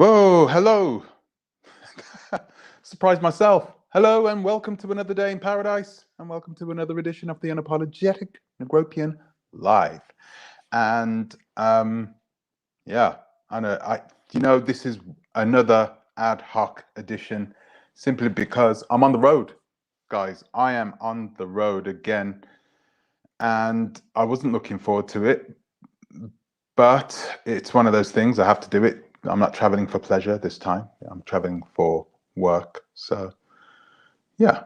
Whoa, hello. Surprised myself. Hello and welcome to another day in paradise and welcome to another edition of the Unapologetic Negropian Live. And yeah, this is another ad hoc edition simply because I'm on the road, guys. I am on the road again and I wasn't looking forward to it, but it's one of those things. I have to do it. I'm not traveling for pleasure this time. I'm traveling for work. So yeah,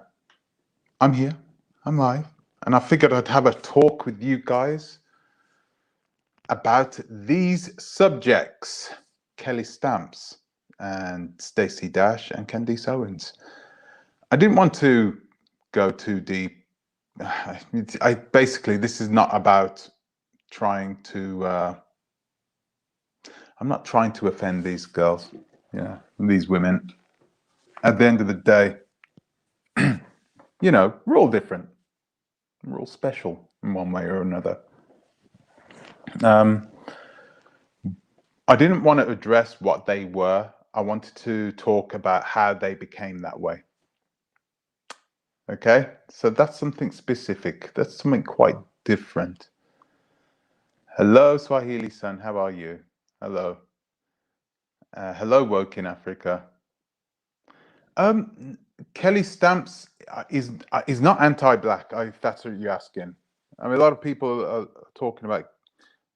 I'm here. I'm live. And I figured I'd have a talk with you guys about these subjects. Kelly Stamps and Stacey Dash and Candice Owens. I didn't want to go too deep. This is not about trying to I'm not trying to offend these girls, these women. At the end of the day, we're all different. We're all special in one way or another. I didn't want to address what they were. I wanted to talk about how they became that way. Okay, so that's something specific. That's something quite different. Hello, Swahili son. How are you? Hello. Hello, Woke in Africa. Kelly Stamps is not anti-black, if that's what you're asking. I mean, a lot of people are talking about,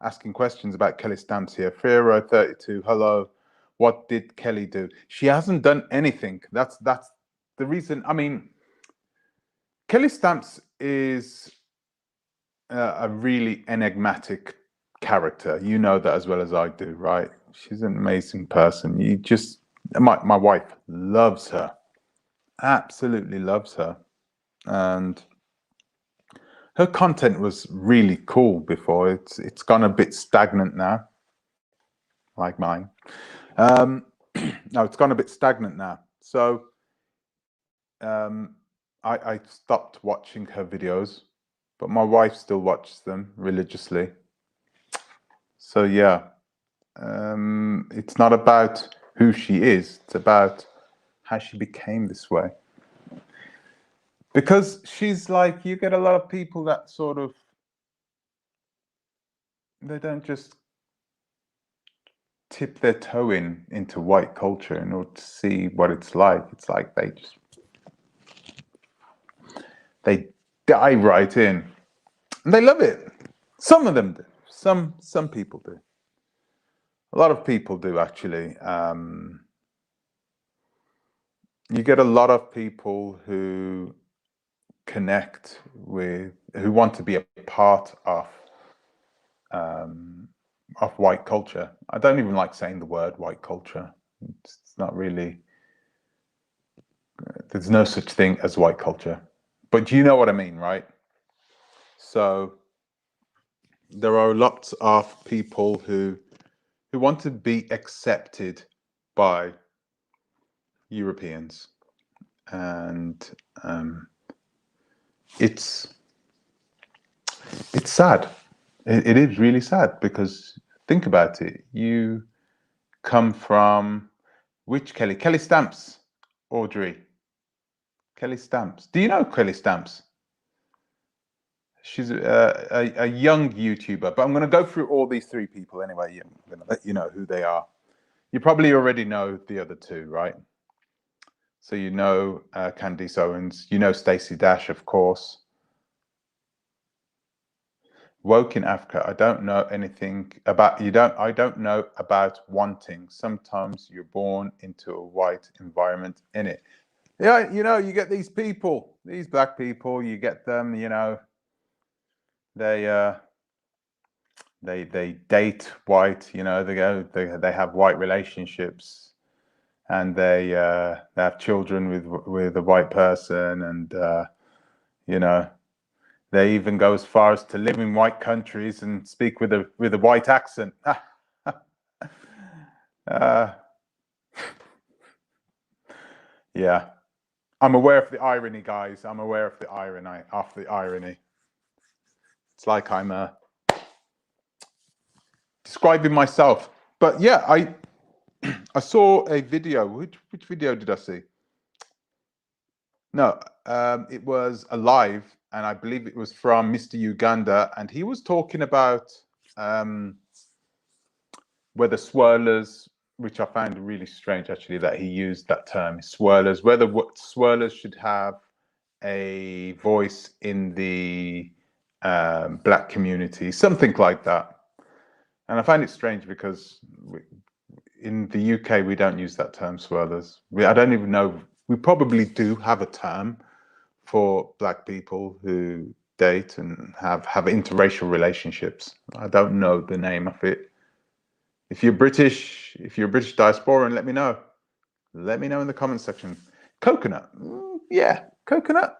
asking questions about Kelly Stamps here. Fero32, hello. What did Kelly do? She hasn't done anything. That's the reason. I mean, Kelly Stamps is a really enigmatic character. You know that as well as I do, right? She's an amazing person. My wife loves her. Absolutely loves her. And her content was really cool before. It's gone a bit stagnant now, like mine. No, it's gone a bit stagnant now. So I stopped watching her videos, but my wife still watches them religiously. So yeah, it's not about who she is. It's about how she became this way. Because she's like, you get a lot of people that sort of, they don't just tip their toe into white culture in order to see what it's like. It's like they dive right in and they love it. Some of them do. Some people do. A lot of people do, actually. You get a lot of people who connect with, who want to be a part of white culture. I don't even like saying the word white culture. It's not really, there's no such thing as white culture. But you know what I mean, right? So there are lots of people who want to be accepted by Europeans, and it's sad. It is really sad, because think about it. You come from which Kelly? Kelly Stamps, Audrey. Kelly Stamps. Do you know Kelly Stamps? She's a young YouTuber, but I'm going to go through all these three people anyway. I'm going to let you know who they are. You probably already know the other two, right? So you know Candice Owens, you know Stacey Dash, of course. Woke in Africa, I don't know anything about I don't know about wanting. Sometimes you're born into a white environment in it. Yeah, you get these people, these black people, you get them, they date white, they have white relationships, and they have children with a white person, and they even go as far as to live in white countries and speak with a white accent. Yeah, I'm aware of the irony, guys. I'm aware of the irony. It's like I'm describing myself, but yeah, I I saw a video. Which video did I see? No, it was a live, and I believe it was from Mr. Uganda, and he was talking about whether swirlers, which I found really strange actually that he used that term, swirlers, whether swirlers should have a voice in the black community, something like that. And I find it strange because in the UK we don't use that term, swirlers. I don't even know. We probably do have a term for black people who date and have interracial relationships. I don't know the name of it. If you're British diasporan, let me know. Let me know in the comment section. Coconut. Yeah, coconut.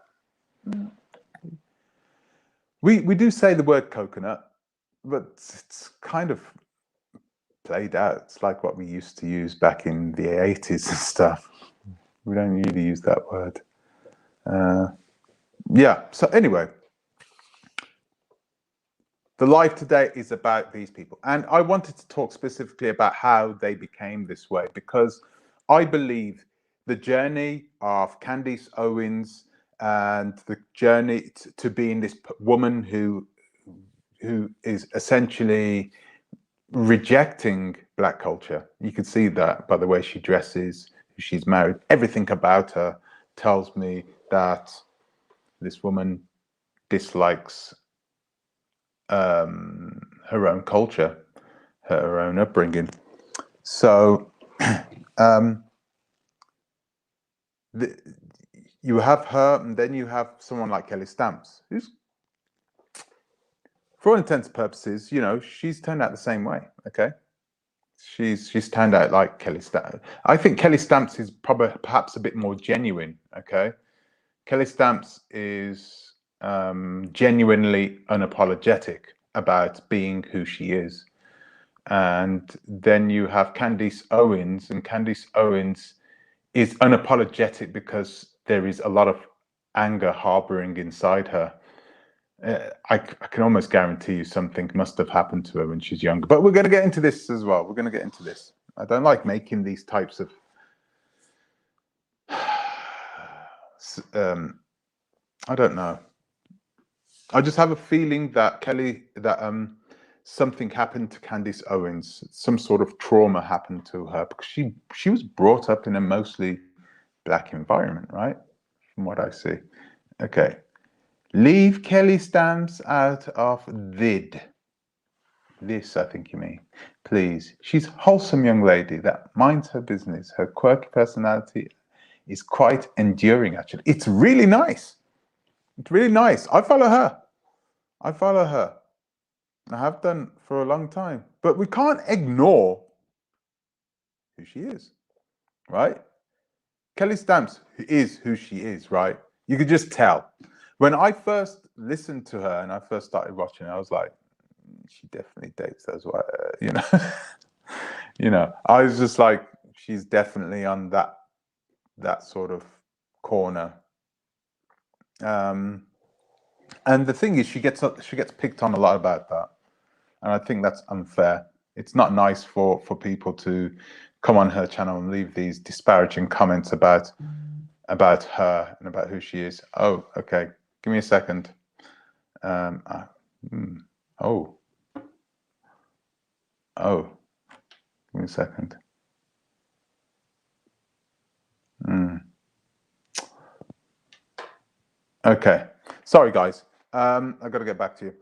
We do say the word coconut, but it's kind of played out. It's like what we used to use back in the 80s and stuff. We don't really use that word. Yeah, so anyway, the live today is about these people. And I wanted to talk specifically about how they became this way, because I believe the journey of Candice Owens and the journey to being this woman who is essentially rejecting black culture. You can see that by the way she dresses, who she's married. Everything about her tells me that this woman dislikes her own culture, her own upbringing. So you have her, and then you have someone like Kelly Stamps, who's, for all intents and purposes, you know, she's turned out the same way. Okay, she's turned out like Kelly Stamps. I think Kelly Stamps is probably perhaps a bit more genuine. Okay, Kelly Stamps is genuinely unapologetic about being who she is. And then you have Candice Owens, and Candice Owens is unapologetic because there is a lot of anger harboring inside her. I can almost guarantee you something must have happened to her when she's younger. But we're going to get into this as well. We're going to get into this. I don't like making these types of I don't know. I just have a feeling that something happened to Candice Owens. Some sort of trauma happened to her because she was brought up in a mostly black environment, right? From what I see. Okay. Leave Kelly Stamps out of vid. This, I think you mean. Please. She's a wholesome young lady that minds her business. Her quirky personality is quite enduring, actually. It's really nice. It's really nice. I follow her. I have done for a long time. But we can't ignore who she is, right? Kelly Stamps is who she is, right? You could just tell. When I first listened to her and I first started watching her, I was like, she definitely dates those white, you know. You know, I was just like, she's definitely on that sort of corner. And the thing is, she gets picked on a lot about that, and I think that's unfair. It's not nice for people to come on her channel and leave these disparaging comments about her and about who she is. Oh, okay. Give me a second. Oh, give me a second. Okay. Sorry, guys. I've got to get back to you.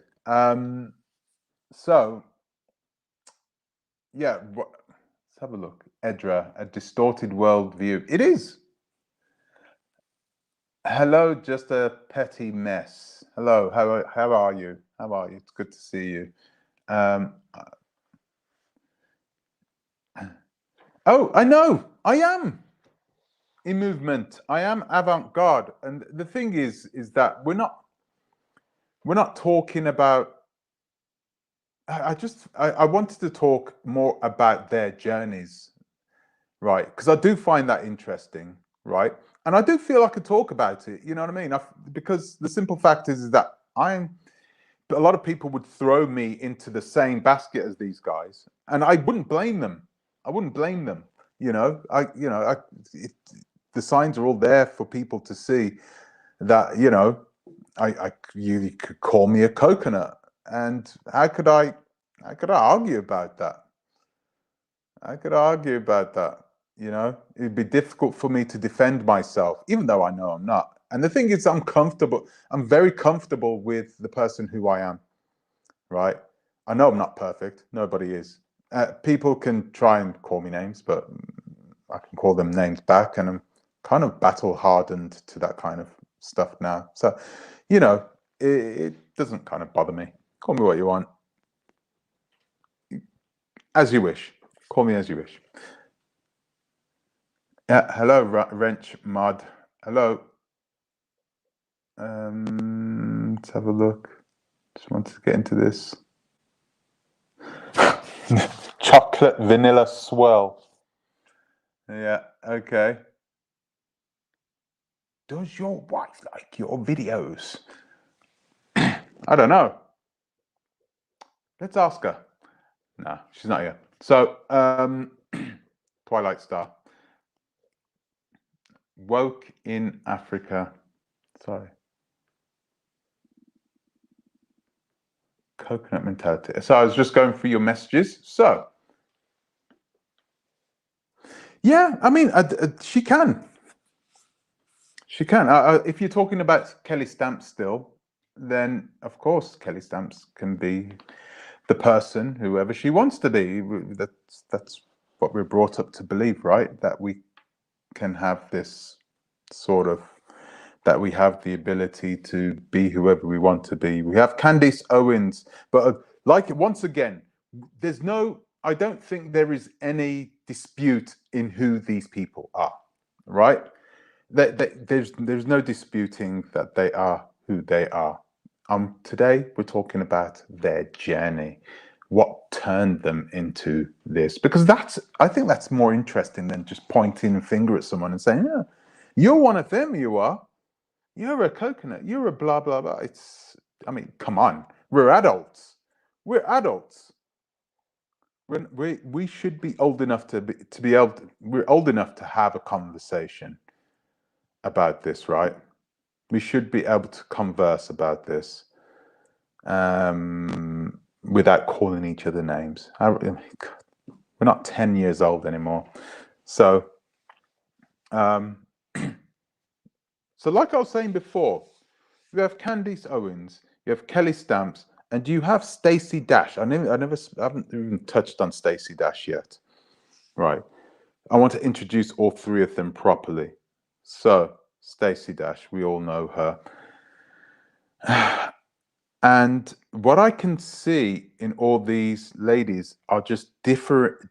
So, yeah, let's have a look. Edra, a distorted worldview. It is. Hello, just a petty mess. Hello, how are you? How are you? It's good to see you. Oh, I know. I am in movement. I am avant-garde, and the thing is that we're not talking about. I wanted to talk more about their journeys, right? Because I do find that interesting, right? And I do feel I could talk about it. You know what I mean? Because the simple fact is that a lot of people would throw me into the same basket as these guys, and I wouldn't blame them. I wouldn't blame them. You know, the signs are all there for people to see that, you know, you could call me a coconut, and how could I argue about that? I could argue about that. You know, it'd be difficult for me to defend myself, even though I know I'm not. And the thing is, I'm comfortable. I'm very comfortable with the person who I am, right? I know I'm not perfect. Nobody is. People can try and call me names, but I can call them names back, and I'm kind of battle hardened to that kind of stuff now. So, you know, it doesn't kind of bother me. Call me what you want, as you wish. Call me as you wish. Yeah, hello, Wrench Mud. Hello. Let's have a look. Just wanted to get into this. Chocolate vanilla swirl. Yeah, okay. Does your wife like your videos? I don't know. Let's ask her. No, she's not here. So, Twilight Star. Woke in Africa. Sorry. Coconut mentality. So I was just going through your messages. So, yeah, I mean, she can. She can. If you're talking about Kelly Stamps still, then of course Kelly Stamps can be the person, whoever she wants to be. That's what we're brought up to believe, right? That we can have this sort of, that we have the ability to be whoever we want to be. We have Candice Owens, but like, once again, there's no, I don't think there is any dispute in who these people are, right? There's no disputing that they are who they are. Today we're talking about their journey, what turned them into this, because I think that's more interesting than just pointing a finger at someone and saying, "Yeah, you're one of them. You're a coconut. You're a blah blah blah." I mean, come on, we're adults. We're adults. We should be old enough to be able to, we're old enough to have a conversation about this, right? We should be able to converse about this without calling each other names. We're not 10 years old anymore. So, so like I was saying before, you have Candice Owens, you have Kelly Stamps, and you have Stacey Dash. I haven't even touched on Stacey Dash yet. Right. I want to introduce all three of them properly. So, Stacey Dash, we all know her. And what I can see in all these ladies are just different,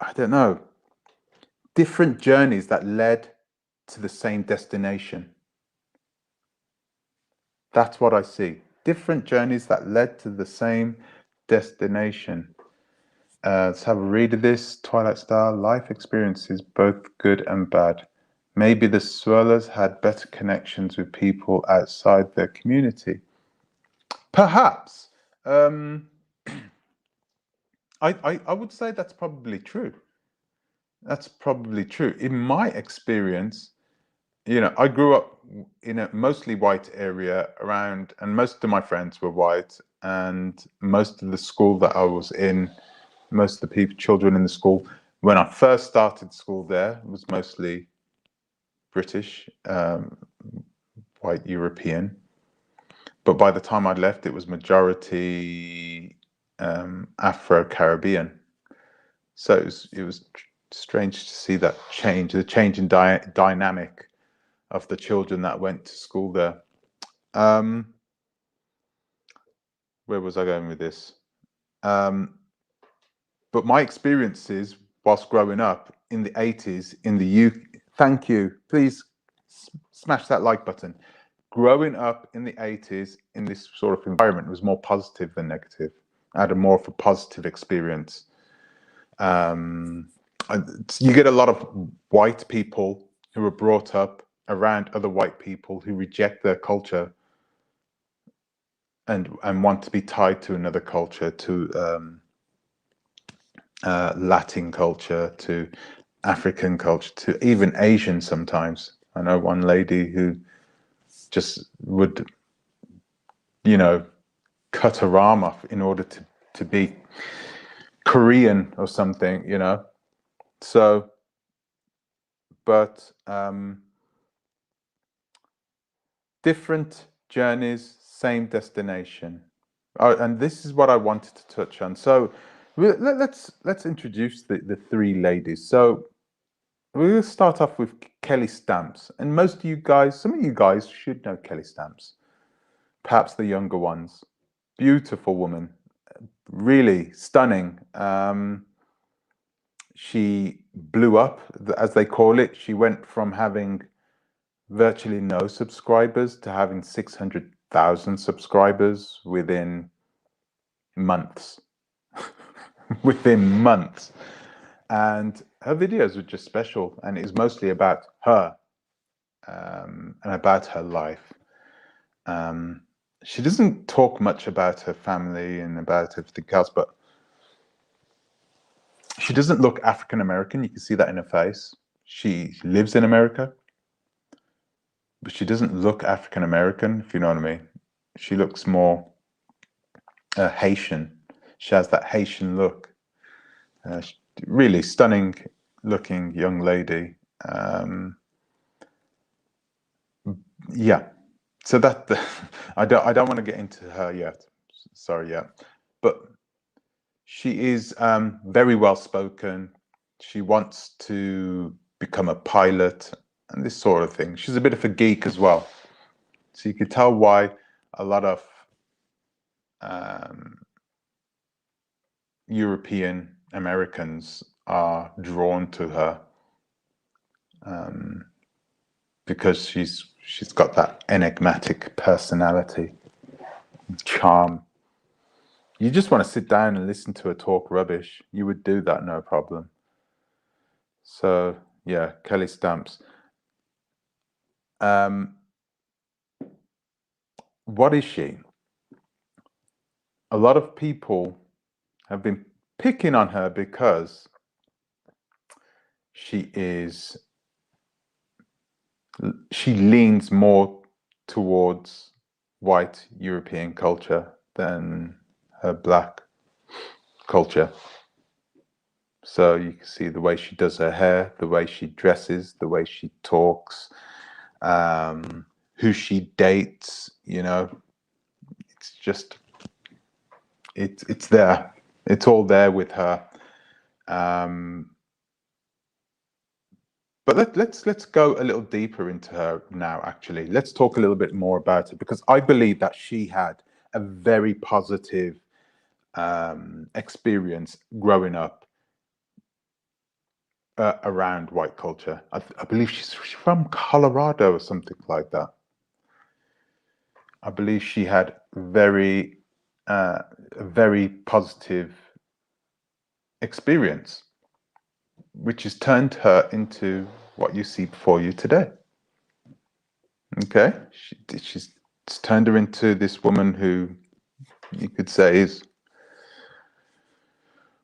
I don't know, different journeys that led to the same destination. That's what I see. Different journeys that led to the same destination. Let's have a read of this. Twilight Star, life experiences, both good and bad. Maybe the Swirlers had better connections with people outside their community. Perhaps. I would say that's probably true. That's probably true. In my experience, you know, I grew up in a mostly white area around, and most of my friends were white, and most of the school that I was in, most of the children in the school, when I first started school there, was mostly British, white European. But by the time I'd left, it was majority Afro-Caribbean. So it was strange to see that change, the change in dynamic of the children that went to school there. Where was I going with this? But my experiences whilst growing up in the 80s in the UK, thank you, please smash that like button. Growing up in the 80s in this sort of environment was more positive than negative. I had a more of a positive experience. You get a lot of white people who are brought up around other white people who reject their culture and want to be tied to another culture, to Latin culture to African culture to even Asian sometimes. I know one lady who just would, cut her arm off in order to be Korean or something, So, but different journeys, same destination. And this is what I wanted to touch on. So let's introduce the three ladies. So we'll start off with Kelly Stamps. And most of you guys, some of you guys should know Kelly Stamps, perhaps the younger ones. Beautiful woman, really stunning. She blew up, as they call it. She went from having virtually no subscribers to having 600,000 subscribers within months. Within months. And her videos were just special, and it was mostly about her and about her life. She doesn't talk much about her family and about everything else, but she doesn't look African American. You can see that in her face. She lives in America, but she doesn't look African American, if you know what I mean. She looks more Haitian. She has that Haitian look. Really stunning looking young lady. Yeah. So that I don't want to get into her yet. Sorry, yeah. But she is very well spoken. She wants to become a pilot and this sort of thing. She's a bit of a geek as well. So you could tell why a lot of European Americans are drawn to her, because she's got that enigmatic personality, charm. You just want to sit down and listen to her talk rubbish. You would do that, no problem. So yeah, Kelly Stamps. What is she? A lot of people have been picking on her because she leans more towards white European culture than her black culture. So you can see the way she does her hair, the way she dresses, the way she talks, who she dates, it's just, it's there. It's all there with her. But let's go a little deeper into her now, actually. Let's talk a little bit more about it, because I believe that she had a very positive experience growing up around white culture. I believe she's from Colorado or something like that. I believe she had a very positive experience, which has turned her into what you see before you today. Okay, she's turned her into this woman who you could say is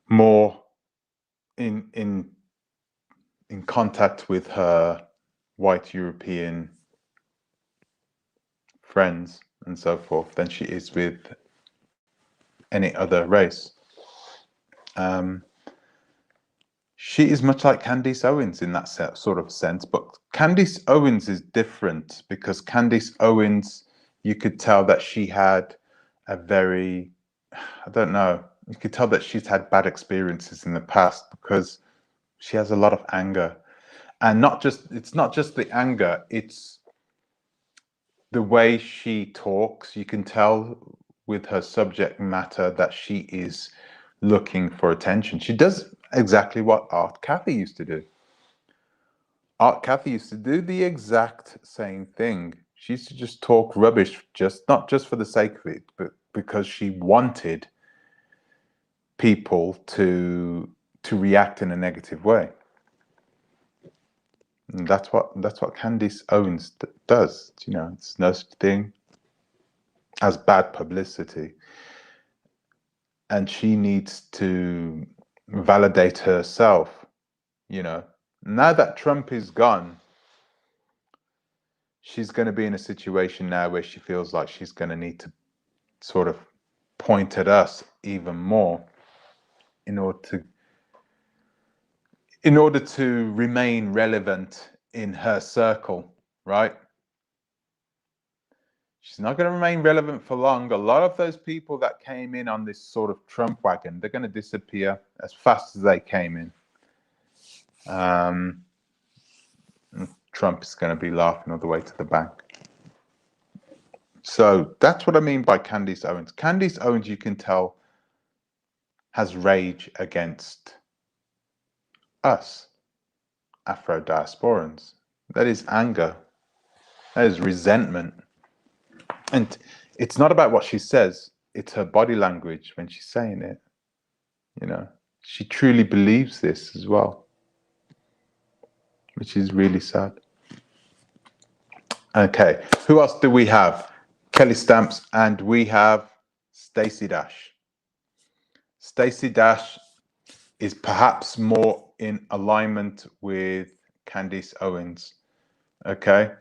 more in contact with her white European friends and so forth than she is with any other race. She is much like Candice Owens in that sort of sense, but Candice Owens is different because Candice Owens, you could tell that she had a very, I don't know, you could tell that she's had bad experiences in the past because she has a lot of anger. And it's not just the anger, it's the way she talks. You can tell with her subject matter that she is looking for attention. She does exactly what Art Cathy used to do. Art Cathy used to do the exact same thing. She used to just talk rubbish, not just for the sake of it, but because she wanted people to react in a negative way. And that's what Candice Owens does. It's no such thing as bad publicity. And she needs to validate herself, you know. Now that Trump is gone, she's going to be in a situation now where she feels like she's going to need to sort of point at us even more in order to remain relevant in her circle, right? She's not going to remain relevant for long. A lot of those people that came in on this sort of Trump wagon, they're going to disappear as fast as they came in. Trump is going to be laughing all the way to the bank. So that's what I mean by Candace Owens. Candace Owens, you can tell, has rage against us, Afro-diasporans. That is anger. That is resentment. And it's not about what she says. It's her body language when she's saying it. You know, she truly believes this as well, which is really sad. Okay, who else do we have? Kelly Stamps, and we have Stacey Dash. Stacey Dash is perhaps more in alignment with Candace Owens. Okay,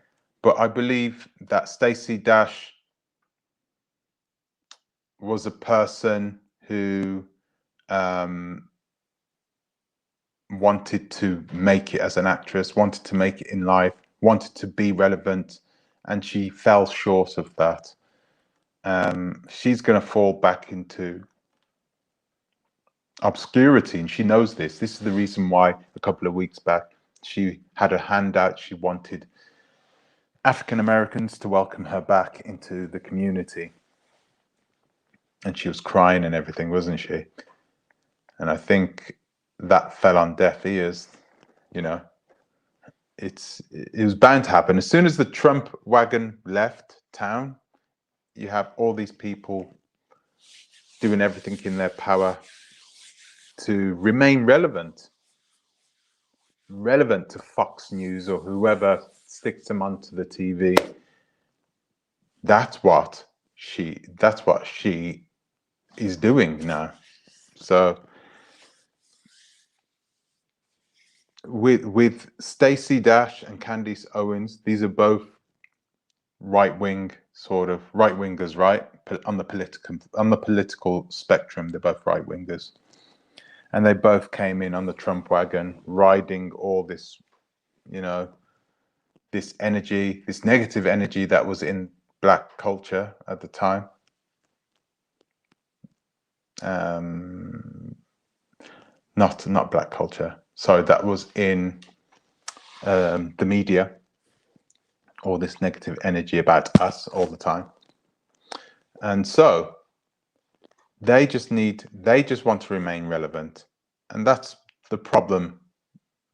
but I believe that Stacey Dash was a person who wanted to make it as an actress, wanted to make it in life, wanted to be relevant, and she fell short of that. She's going to fall back into obscurity, and she knows this. This is the reason why a couple of weeks back she had a handout. She wanted African Americans to welcome her back into the community, and she was crying and everything, wasn't she? And I think that fell on deaf ears. You know, it was bound to happen. As soon as the Trump wagon left town, you have all these people doing everything in their power to remain relevant to Fox News or whoever sticks them onto the TV. That's what she is doing now. So with Stacey Dash and Candace Owens, these are both right-wing sort of right-wingers, right? On the political spectrum, they're both right-wingers. And they both came in on the Trump wagon, riding all this, you know, this energy, this negative energy that was in Black culture at the time. Not Black culture. Sorry, that was in the media. All this negative energy about us all the time. And so they just want to remain relevant. And that's the problem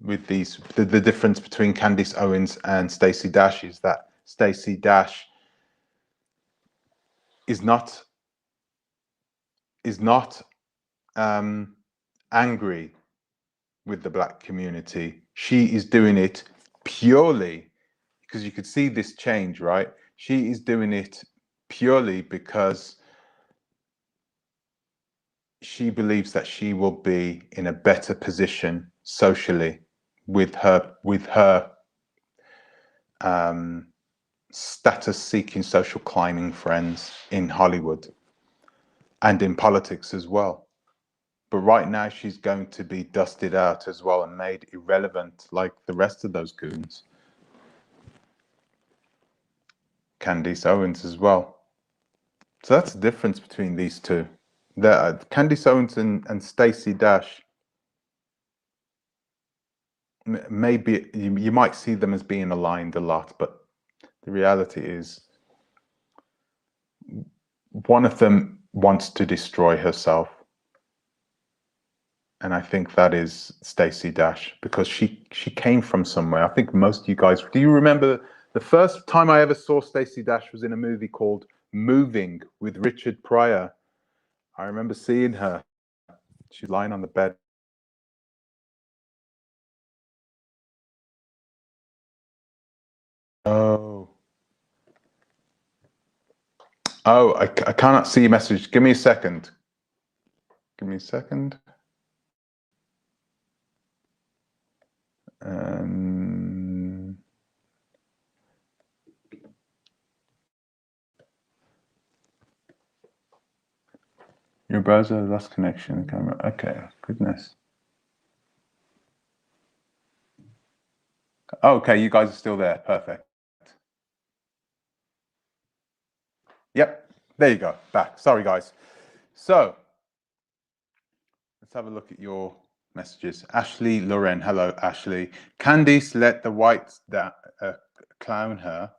with these. The difference between Candace Owens and Stacey Dash is that Stacey Dash is not angry with the Black community. She is doing it purely because you could see this change, right? She is doing it purely because she believes that she will be in a better position socially with her status-seeking, social climbing friends in Hollywood and in politics as well. But right now she's going to be dusted out as well and made irrelevant like the rest of those goons. Candace Owens as well. So that's the difference between these two. Candace Owens and Stacey Dash, maybe you might see them as being aligned a lot, but the reality is one of them wants to destroy herself. And I think that is Stacey Dash, because she came from somewhere. I think most of you guys, do you remember the first time I ever saw Stacey Dash was in a movie called Moving with Richard Pryor. I remember seeing her. She's lying on the bed. Oh, I cannot see your message. Give me a second. Give me a second. Your browser lost connection. Camera. Okay, goodness. Okay, you guys are still there. Perfect. Yep, there you go. Back. Sorry, guys. So let's have a look at your messages. Ashley Loren. Hello, Ashley. Candice let the whites clown her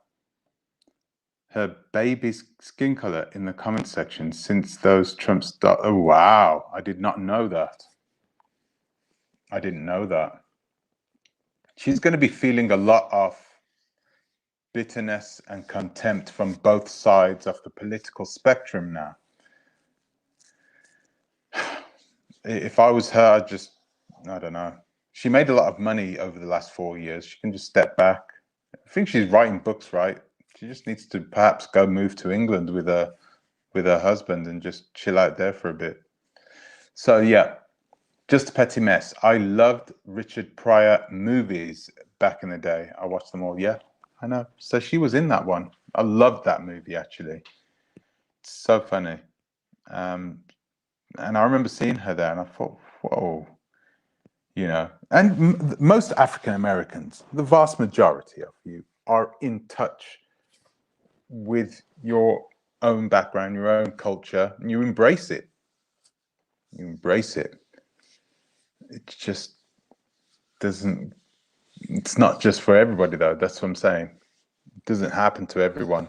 baby's skin color in the comment section since those Trump start. Oh, wow. I did not know that. I didn't know that. She's going to be feeling a lot of bitterness and contempt from both sides of the political spectrum now. If I was her, I don't know. She made a lot of money over the last 4 years. She can just step back. I think she's writing books, right? She just needs to perhaps go move to England with her husband and just chill out there for a bit. So yeah, just a petty mess. I loved Richard Pryor movies back in the day. I watched them all. Yeah, I know. So she was in that one. I loved that movie, actually. It's so funny. And I remember seeing her there and I thought, whoa, you know. And most African Americans, the vast majority of you, are in touch with your own background, your own culture, and you embrace it. You embrace it. It just doesn't, it's not just for everybody, though. That's what I'm saying. It doesn't happen to everyone.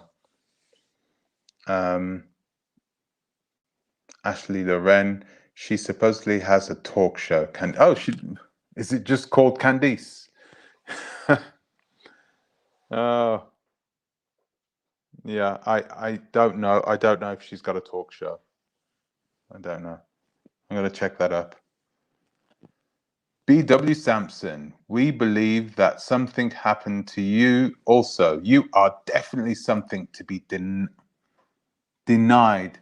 Ashley Loren, she supposedly has a talk show. Is it just called Candice? Oh, yeah. I don't know. I don't know if she's got a talk show. I don't know. I'm going to check that up. B.W. Sampson, we believe that something happened to you also. You are definitely something to be denied.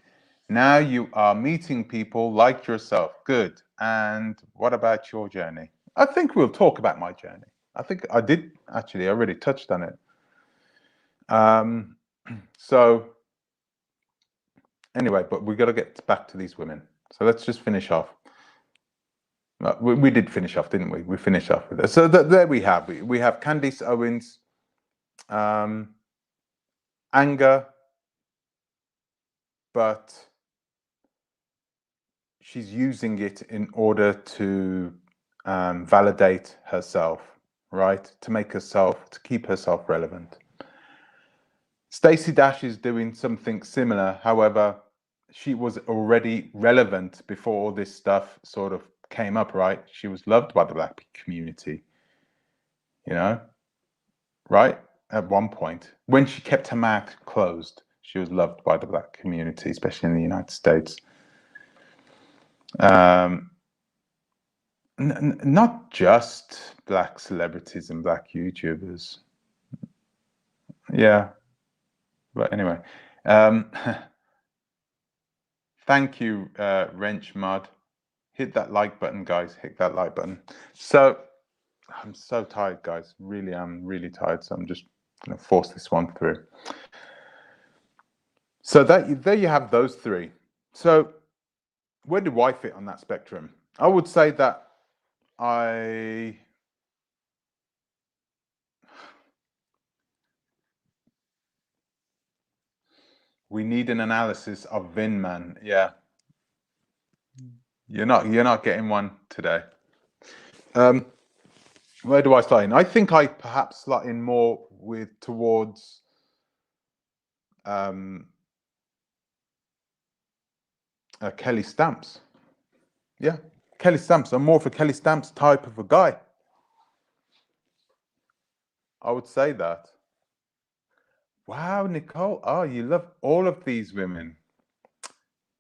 Now you are meeting people like yourself. Good. And what about your journey? I think we'll talk about my journey. I think I did, actually. I already touched on it. So anyway, but we got to get back to these women. So let's just finish off. We did finish off, didn't we? We finished off with it. So there we have. We have Candice Owens, anger, but she's using it in order to validate herself, right? To keep herself relevant. Stacey Dash is doing something similar. However, she was already relevant before all this stuff sort of came up, right? She was loved by the Black community, you know, right? At one point, when she kept her mouth closed, she was loved by the Black community, especially in the United States. Not just Black celebrities and Black YouTubers. Yeah. But anyway, thank you, Wrench Mod. Hit that like button, guys. Hit that like button. So I'm so tired, guys. Really, I'm really tired. So I'm just going to force this one through. So there you have those three. So where do I fit on that spectrum? I would say that we need an analysis of Vinman. Yeah. You're not getting one today. Where do I slot in? I think I perhaps slot in more towards Kelly Stamps. Yeah, Kelly Stamps. I'm more of a Kelly Stamps type of a guy. I would say that. Wow, Nicole. Oh, you love all of these women.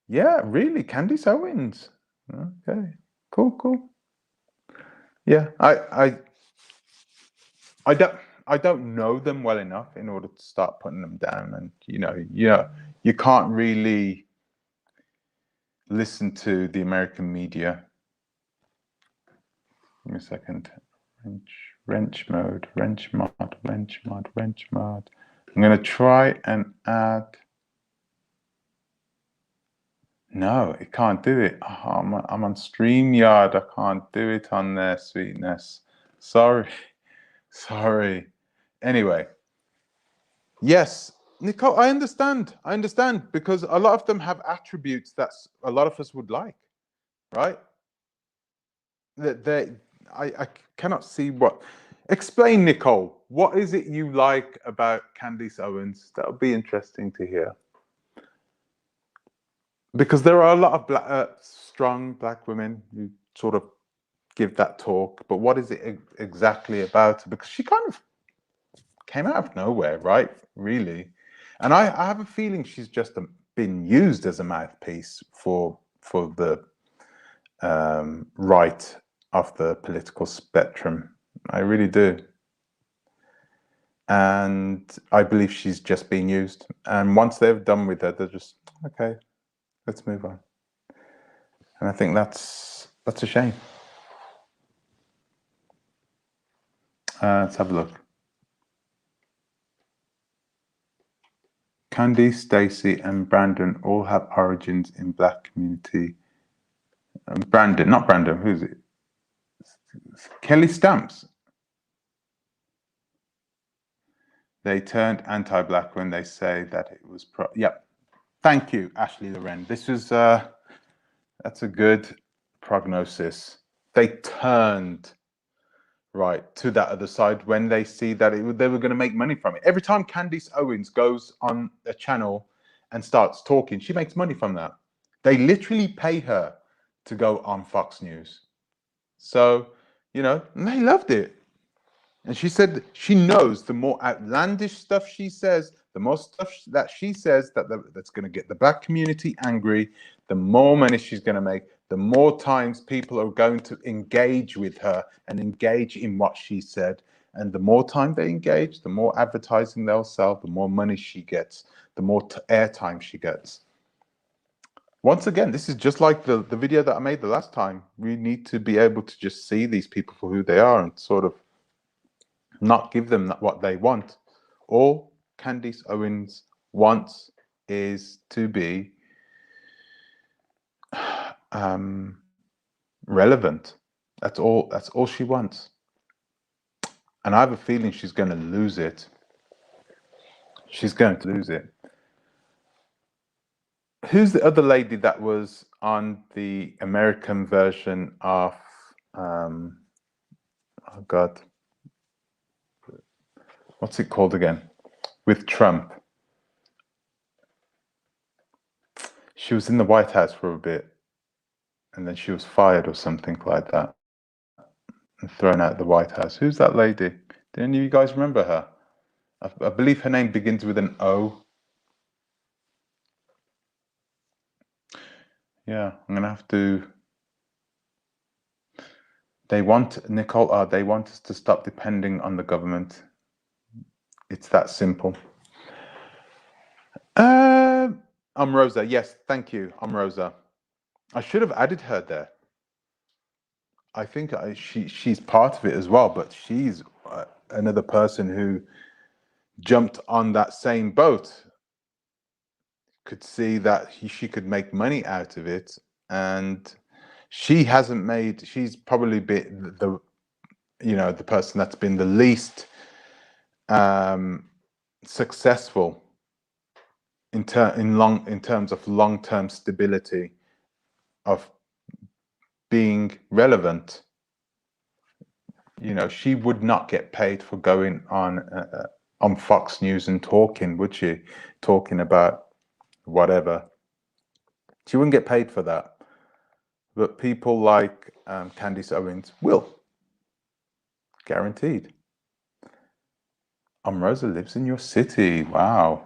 Yeah, really, Candice Owens. Okay, cool. Yeah, I don't know them well enough in order to start putting them down, and you can't really listen to the American media. Give me a second. Wrench mode, wrench mod, wrench mod, wrench mod. I'm going to try and add. No, it can't do it. Oh, I'm on StreamYard. I can't do it on there, sweetness. Sorry. Sorry. Anyway. Yes, Nicole, I understand. I understand because a lot of them have attributes that a lot of us would like, right? I cannot see what. Explain, Nicole. What is it you like about Candice Owens? That would be interesting to hear. Because there are a lot of strong black women who sort of give that talk, but what is it exactly about? Because she kind of came out of nowhere, right? Really. And I have a feeling she's just been used as a mouthpiece for the right of the political spectrum. I really do. And I believe she's just being used. And once they're done with her, they're just, okay, let's move on. And I think that's a shame. Let's have a look. Candy, Stacey, and Brandon all have origins in black community. Brandon, not Brandon, who's it? Kelly Stamps. They turned anti-black when they say that it was Yep. Thank you, Ashley Loren. This is that's a good prognosis. They turned right to that other side when they see that they were going to make money from it. Every time Candice Owens goes on a channel and starts talking, she makes money from that. They literally pay her to go on Fox News. So, you know, and they loved it. And she said she knows the more outlandish stuff she says, the more stuff that she says that's going to get the black community angry, the more money she's going to make, the more times people are going to engage with her and engage in what she said. And the more time they engage, the more advertising they'll sell, the more money she gets, the more airtime she gets. Once again, this is just like the video that I made the last time. We need to be able to just see these people for who they are and sort of not give them what they want. All Candice Owens wants is to be relevant. That's all she wants. And I have a feeling she's going to lose it. She's going to lose it. Who's the other lady that was on the American version of oh God, what's it called again? With Trump. She was in the White House for a bit, and then she was fired or something like that, and thrown out of the White House. Who's that lady? Do any of you guys remember her? I believe her name begins with an O. Yeah, I'm gonna have to. They want Nicole. They want us to stop depending on the government. It's that simple. I'm Rosa. Yes, thank you. I'm Rosa. I should have added her there. I think she's part of it as well, but she's another person who jumped on that same boat. Could see that she could make money out of it, and she hasn't made. She's probably been the person that's been the least successful in terms of long-term stability of being relevant. You know, she would not get paid for going on Fox News and talking, would she? Talking about whatever. She wouldn't get paid for that. But people like Candice Owens will. Guaranteed. Rosa lives in your city. Wow.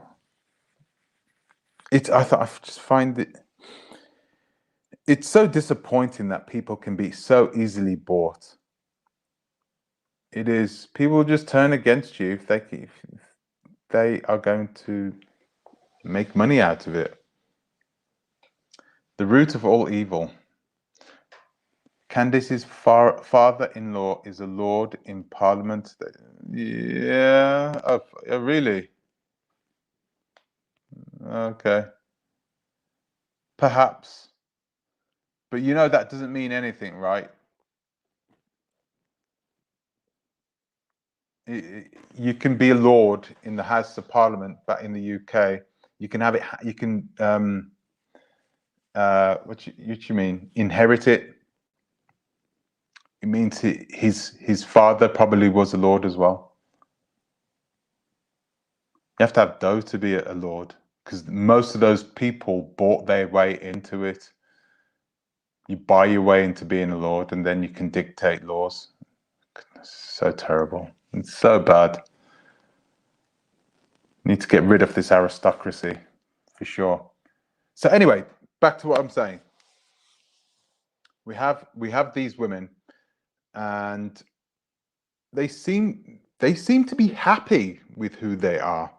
I just find it's so disappointing that people can be so easily bought. It is. People just turn against you if they are going to make money out of it. The root of all evil. Candice's father-in-law is a lord in Parliament. Yeah, really? Okay, perhaps. But you know that doesn't mean anything, right? You can be a lord in the House of Parliament, but in the UK, you can have it. You can what you mean? Inherit it. It means his father probably was a lord as well. You have to have dough to be a lord, because most of those people bought their way into it. You buy your way into being a lord, and then you can dictate laws. Goodness, so terrible. It's so bad. Need to get rid of this aristocracy, for sure. So anyway, back to what I'm saying. We have these women, and they seem to be happy with who they are.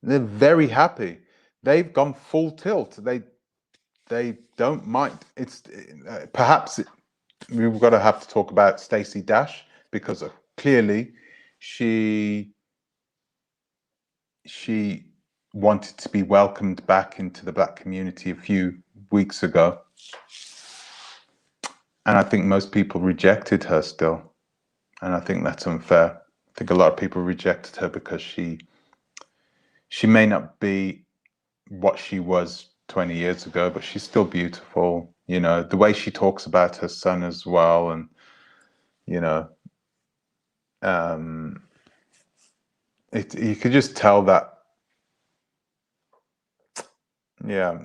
They're very happy. They've gone full tilt. They don't mind. It's perhaps we've got to have to talk about Stacey Dash, because clearly she wanted to be welcomed back into the Black community a few weeks ago, and I think most people rejected her still, and I think that's unfair. I think a lot of people rejected her because she may not be what she was 20 years ago, but she's still beautiful. You know, the way she talks about her son as well, and you know, you could just tell that, yeah,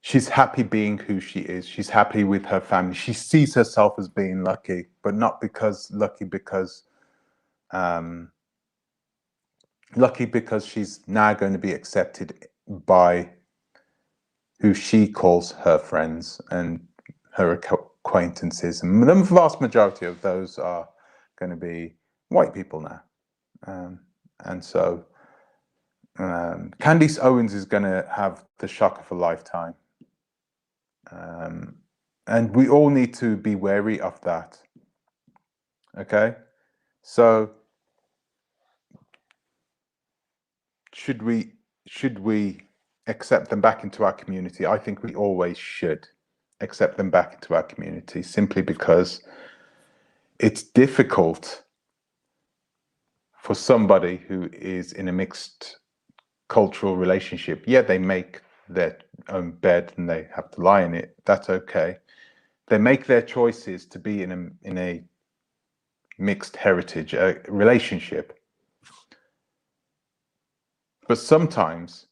she's happy being who she is. She's happy with her family. She sees herself as being lucky, but not because lucky because she's now going to be accepted by who she calls her friends and her acquaintances. And the vast majority of those are going to be white people now. And so Candice Owens is going to have the shock of a lifetime. And we all need to be wary of that. Okay? So should we accept them back into our community? I think we always should accept them back into our community, simply because it's difficult for somebody who is in a mixed cultural relationship. Yeah, they make their own bed and they have to lie in it. That's okay. They make their choices to be in a mixed heritage relationship. But sometimes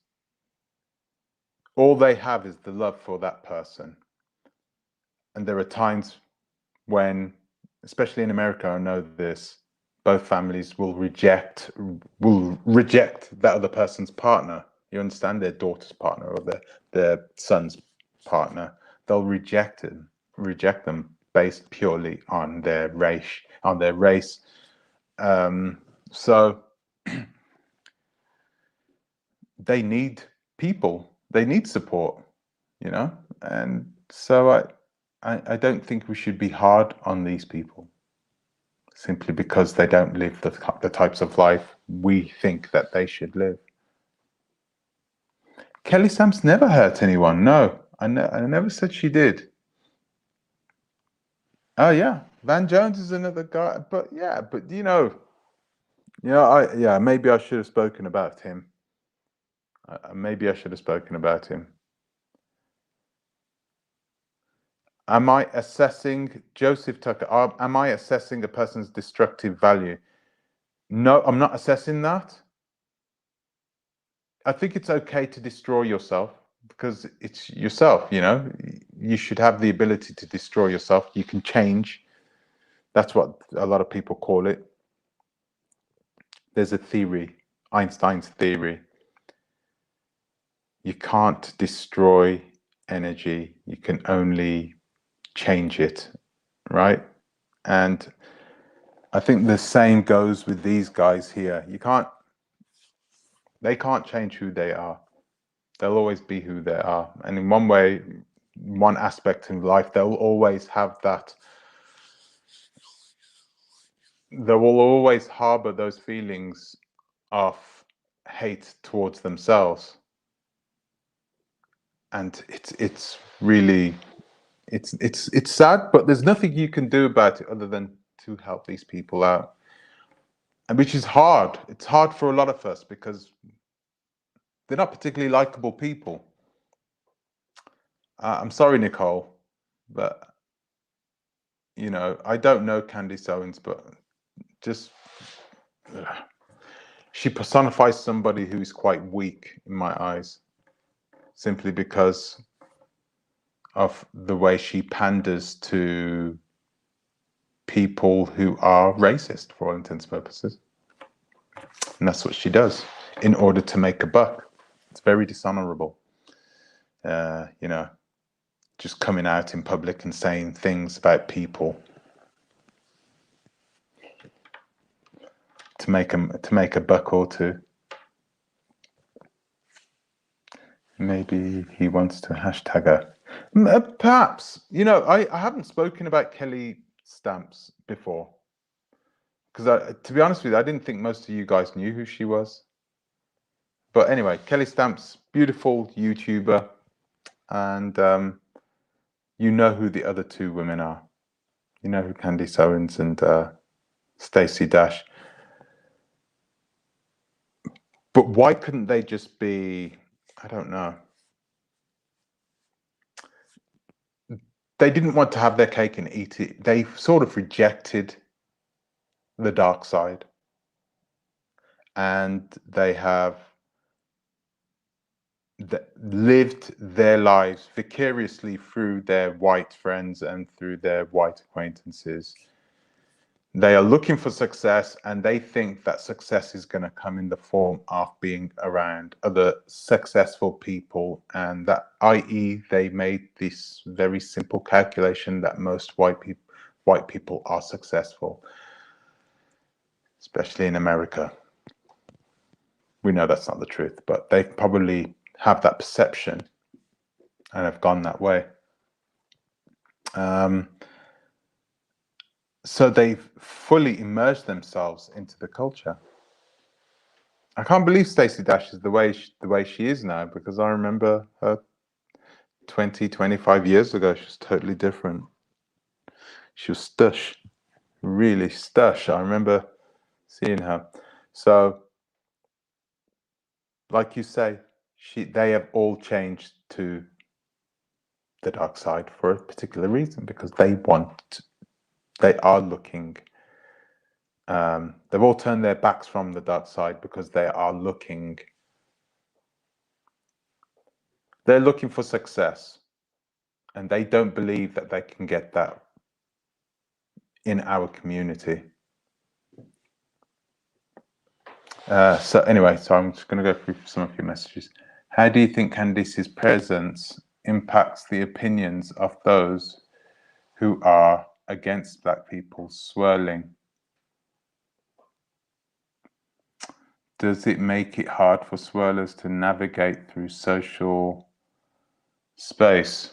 all they have is the love for that person. And there are times when, especially in America, I know this, both families will reject that other person's partner. You understand? Their daughter's partner or their son's partner. They'll reject them based purely on their race. So they need people. They need support, you know? And so I don't think we should be hard on these people simply because they don't live the types of life we think that they should live. Kelly Sam's never hurt anyone. No, I never said she did. Oh yeah, Van Jones is another guy, but yeah, but maybe I should have spoken about him. Maybe I should have spoken about him. Am I assessing Joseph Tucker? Am I assessing a person's destructive value? No, I'm not assessing that. I think it's okay to destroy yourself because it's yourself, you know. You should have the ability to destroy yourself. You can change. That's what a lot of people call it. There's a theory, Einstein's theory. You can't destroy energy. You can only change it, right? And I think the same goes with these guys here. They can't change who they are. They'll always be who they are. And in one way, one aspect in life, they'll always have that. They will always harbor those feelings of hate towards themselves. And it's really, it's sad, but there's nothing you can do about it other than to help these people out. And which is hard. It's hard for a lot of us because they're not particularly likable people. I'm sorry, Nicole, but you know, I don't know Candice Owens, but just she personifies somebody who is quite weak in my eyes, simply because of the way she panders to people who are racist for all intents and purposes. And that's what she does in order to make a buck. It's very dishonorable. You know, just coming out in public and saying things about people to make a buck or two. Maybe he wants to hashtag her. Perhaps. You know, I haven't spoken about Kelly Stamps before. Because to be honest with you, I didn't think most of you guys knew who she was. But anyway, Kelly Stamps, beautiful YouTuber. And you know who the other two women are. You know who Candice Owens and Stacey Dash. But why couldn't they just be, I don't know. They didn't want to have their cake and eat it. They sort of rejected the dark side. And they have lived their lives vicariously through their white friends and through their white acquaintances. They are looking for success, and they think that success is going to come in the form of being around other successful people, and that, i.e., they made this very simple calculation that most white people are successful, especially in America. We know that's not the truth, but they probably have that perception and have gone that way. So they've fully immersed themselves into the culture. I can't believe Stacey Dash is the way she is now, because I remember her 25 years ago. She was totally different. She was stush, really stush. I remember seeing her. So, like you say, they have all changed to the dark side for a particular reason, because they are looking. They've all turned their backs from the dark side because they are looking. They're looking for success, and they don't believe that they can get that in our community. So anyway, so I'm just going to go through some of your messages. How do you think Candice's presence impacts the opinions of those who are against Black people swirling? Does it make it hard for swirlers to navigate through social space?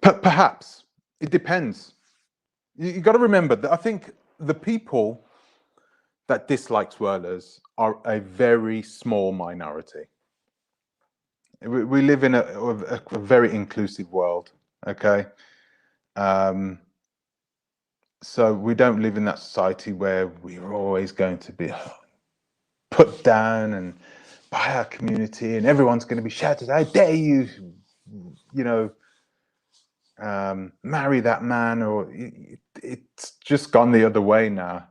Perhaps. It depends. You got to remember that I think the people that dislike swirlers are a very small minority. We live in a very inclusive world, okay? So we don't live in that society where we're always going to be put down and by our community, and everyone's going to be shouted, "How dare you, you know, marry that man," or it's just gone the other way now.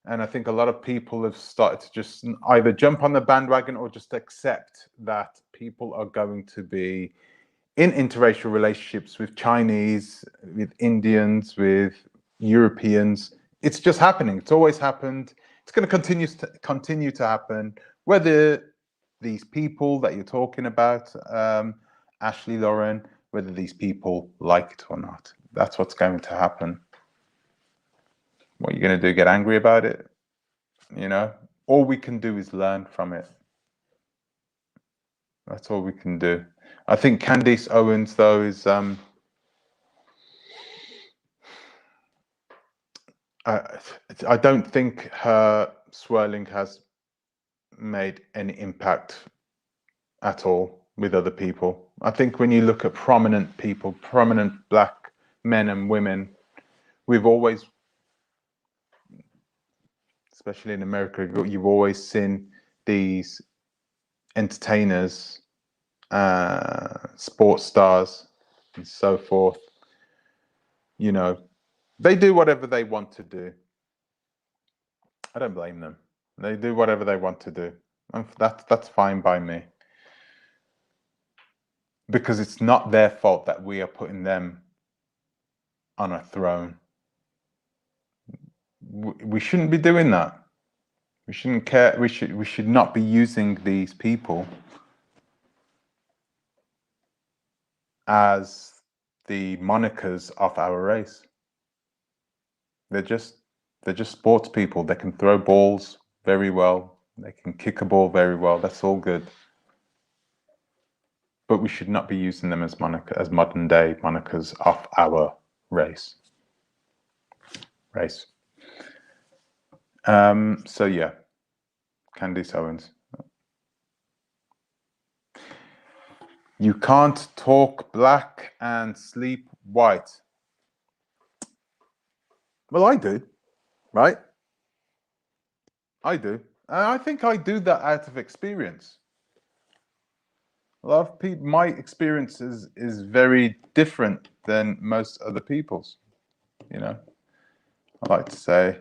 And I think a lot of people have started to just either jump on the bandwagon or just accept that people are going to be in interracial relationships with Chinese, with Indians, with Europeans. It's just happening. It's always happened. It's going to continue to happen, whether these people that you're talking about, Ashley Lauren, whether these people like it or not. That's what's going to happen. What are you going to do? Get angry about it? You know, all we can do is learn from it. That's all we can do. I think Candice Owens, though, is I don't think her swirling has made any impact at all with other people. I think when you look at prominent people, prominent black men and women, we've always, especially in America, you've always seen these entertainers, sports stars, and so forth. You know, they do whatever they want to do. I don't blame them. They do whatever they want to do. And that's fine by me. Because it's not their fault that we are putting them on a throne. We shouldn't be doing that. We shouldn't care. We should not be using these people as the monikers of our race. They're just sports people. They can throw balls very well. They can kick a ball very well. That's all good. But we should not be using them as modern day monikers of our race. So yeah, Candice Owens. You can't talk black and sleep white. Well, I do, right? I do. I think I do that out of experience. A lot of people, my experience is very different than most other people's. You know, I like to say,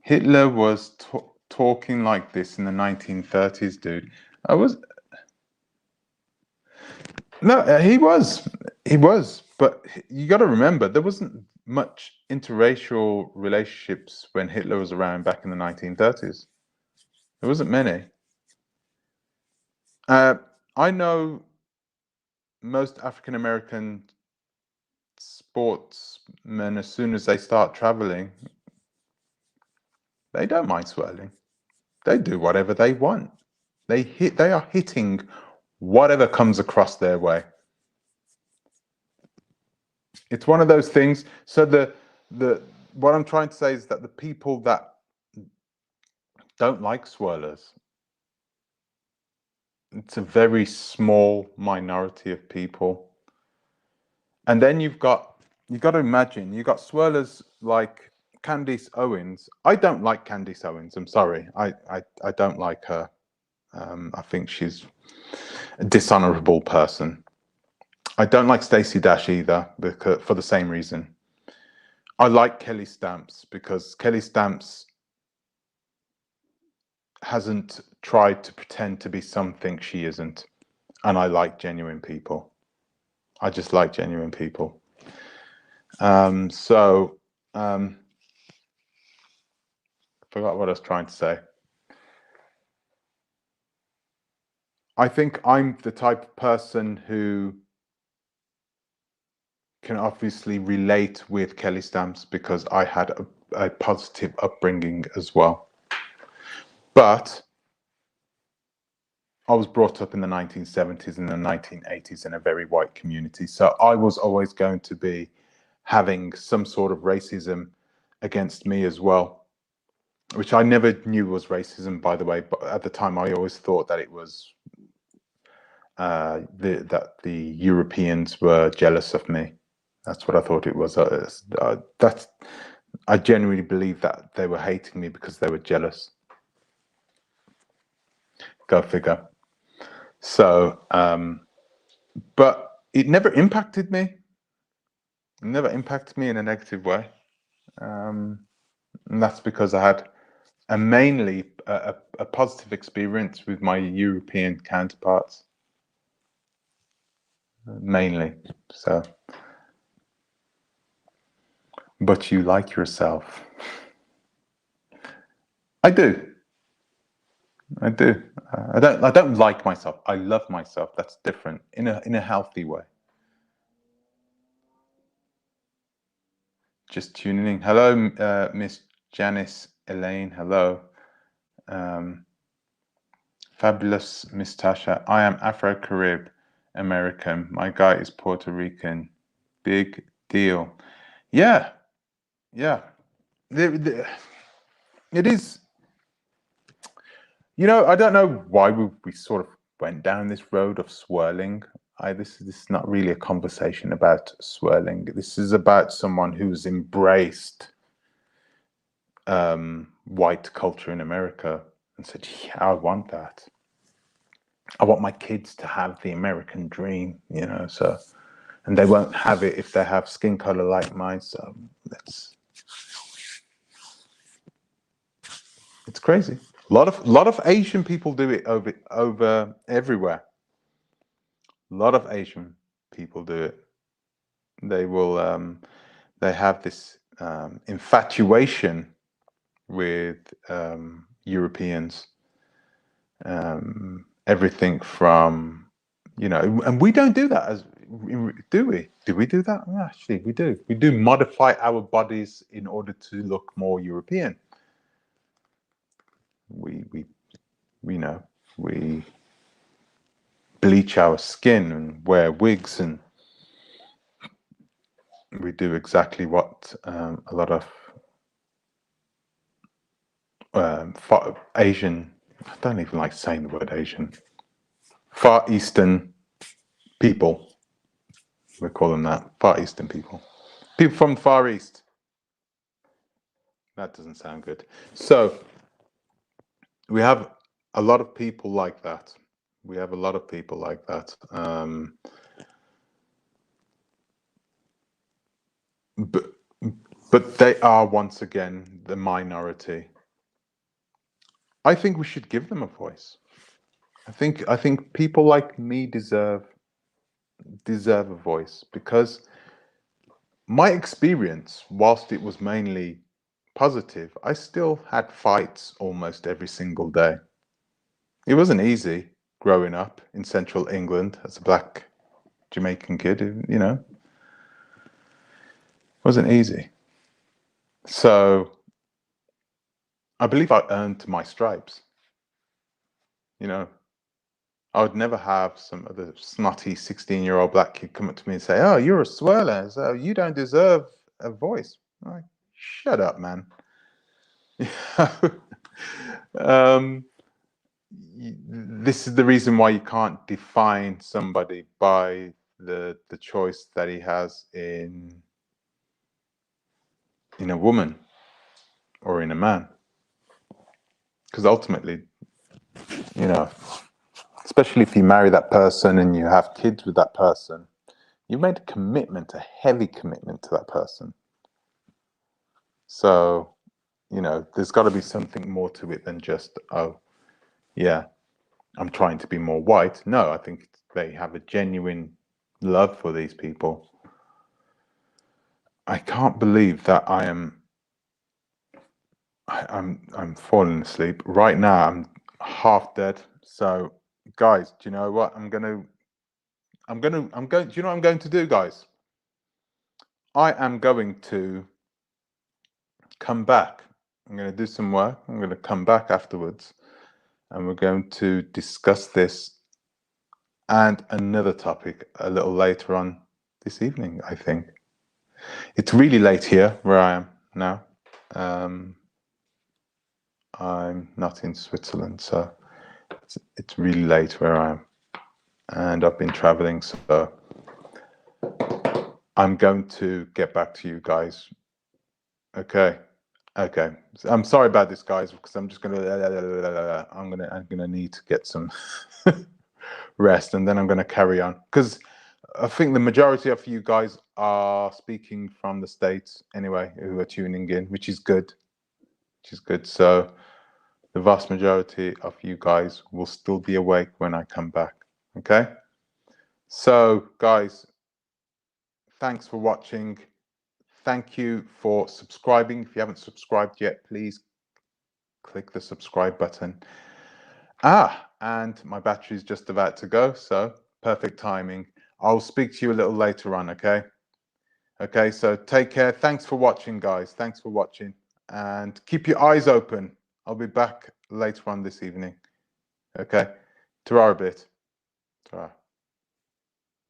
Hitler was talking like this in the 1930s, dude. No, he was, but you got to remember there wasn't much interracial relationships when Hitler was around back in the 1930s. There wasn't many. I know most African American sportsmen, as soon as they start traveling, they don't mind swirling. They do whatever they want. They are hitting whatever comes across their way. It's one of those things. So what I'm trying to say is that the people that don't like swirlers, it's a very small minority of people. And then you've got to imagine you've got swirlers like Candice Owens. I don't like Candice Owens. I'm sorry. I don't like her. I think she's a dishonorable person. I don't like Stacey Dash either, because for the same reason. I like Kelly Stamps because Kelly Stamps hasn't tried to pretend to be something she isn't. And I like genuine people. I just like genuine people. Forgot what I was trying to say. I think I'm the type of person who can obviously relate with Kelly Stamps because I had a positive upbringing as well. But I was brought up in the 1970s and the 1980s in a very white community. So I was always going to be having some sort of racism against me as well, which I never knew was racism, by the way. But at the time, I always thought that it was that the Europeans were jealous of me. That's what I thought it was. I genuinely believe that they were hating me because they were jealous. Go figure. So, but it never impacted me. It never impacted me in a negative way. And that's because I had mainly a positive experience with my European counterparts. Mainly. So, but you like yourself. I do. I do. I don't like myself. I love myself. That's different in a healthy way. just tuning in. Hello, Miss Janice Elaine. Hello. Fabulous Miss Tasha. I am Afro-Carib American. My guy is Puerto Rican. Big deal. Yeah. It is. I don't know why we sort of went down this road of swirling. This is not really a conversation about swirling. This is about someone who's embraced white culture in America and said, yeah, I want that. I want my kids to have the American dream, so, and they won't have it if they have skin color like mine. So it's crazy. A lot of Asian people do it over everywhere. A lot of Asian people do it. They will they have this infatuation with Europeans. Everything from, and we don't do that, do we? Do we do that? Well, actually, we do. We do modify our bodies in order to look more European. We bleach our skin and wear wigs, and we do exactly what a lot of Asian, I don't even like saying the word Asian, Far Eastern people, we call them that, Far Eastern people from the Far East. That doesn't sound good. So we have a lot of people like that. But they are, once again, the minority. I think we should give them a voice. I think people like me deserve a voice, because my experience, whilst it was mainly positive, I still had fights almost every single day. It wasn't easy growing up in central England as a black Jamaican kid, It wasn't easy. So I believe I earned my stripes. I would never have some other snotty 16-year-old black kid come up to me and say, "Oh, you're a swirler, so you don't deserve a voice." I'm like, shut up, man. This is the reason why you can't define somebody by the choice that he has in a woman or in a man, because ultimately, especially if you marry that person and you have kids with that person, you made a commitment, a heavy commitment to that person. So, there's got to be something more to it than just, oh, yeah, I'm trying to be more white. No, I think they have a genuine love for these people. I can't believe that I'm falling asleep right now. I'm half dead. So, guys, do you know what? Do you know what I'm going to do, guys? I am going to come back. I'm going to do some work. I'm going to come back afterwards, and we're going to discuss this and another topic a little later on this evening, I think. It's really late here where I am now. I'm not in Switzerland, so it's really late where I am. And I've been traveling, so I'm going to get back to you guys. Okay. I'm sorry about this, guys, because I'm gonna need to get some rest, and then I'm gonna carry on, because I think the majority of you guys are speaking from the States anyway, who are tuning in, which is good. So the vast majority of you guys will still be awake when I come back. Okay. So, guys, thanks for watching. Thank you for subscribing. If you haven't subscribed yet, please click the subscribe button. And my battery is just about to go, so perfect timing. I'll speak to you a little later on, okay? Okay, so take care. Thanks for watching, guys. Thanks for watching. And keep your eyes open. I'll be back later on this evening. Okay, ta-ra a bit. Ta-ra.